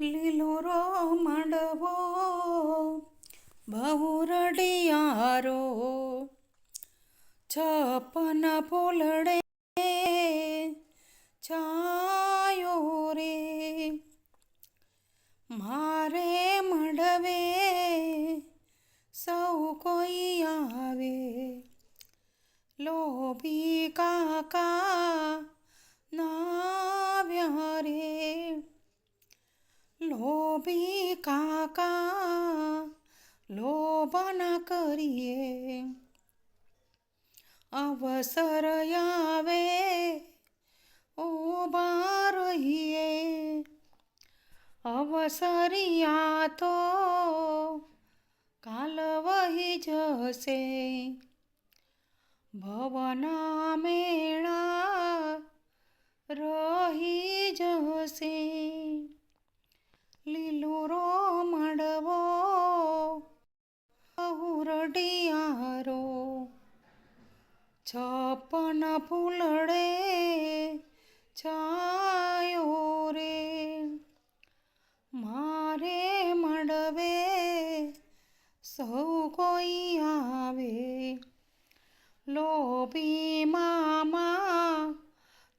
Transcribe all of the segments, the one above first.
લીલો રો માંડવો બહુ રડિયારો, છપ્પન ફૂલડે છાયો રે, મારે માંડવે સૌ કોઈ આવે, લોભી કાકા નાવ્યા રે, લોભી કાકા લોભ ના કરીએ, અવસર આવે ઊભા રહીએ, અવસરિયા તો કાલ વહી જશે, ભવના મેળા રહી જશે, લીલો રો માંડવો બહુ રડિયારો, છપ્પન ફૂલડે છાયો રે, મારે માંડવે સૌ કોઈ આવે, લોભી મામા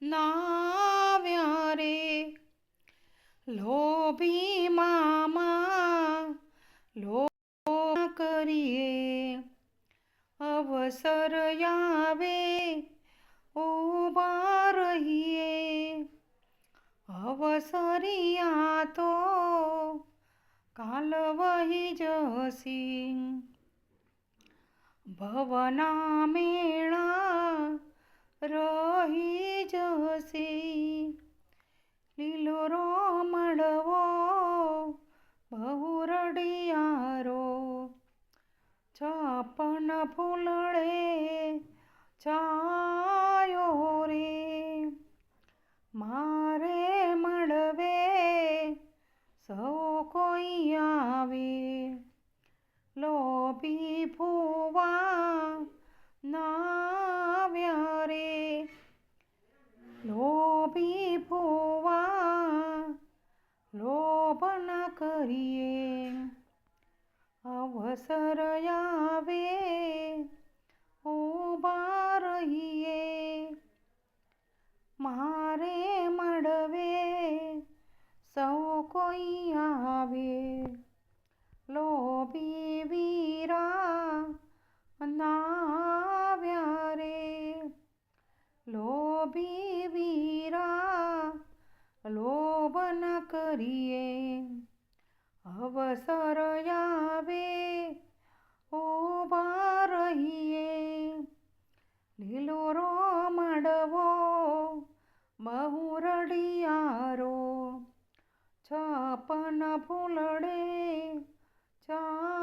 નાવ્યા રે, લોભી મામા લોભ કરીએ, અવસર આવે ઊભા રહીએ, અવસરિયા તો કાલ વહી જશી, ભવના મેળા રહી જશે, લીલો રો માંડવો બહુ રડિયારો, છપ્પન ફૂલડે છાયો રે, મારે માંડવે સૌ કોઈ આવે, લોભી ફૂવા નાવ્યા રે, લોભી ફૂવા લોભ ના કરીએ, અવસર આવે ઊભા રહીએ, મારે માંડવે સૌ કોઈ આવે, લોભી વીરા નાવ્યા રે, લોભી વીરા લોભ ના કરીએ, અવસર આવે ઊભા રહીએ, લીલો રો માંડવો બહુ રડિયારો, છપ્પન ફૂલડે છાયો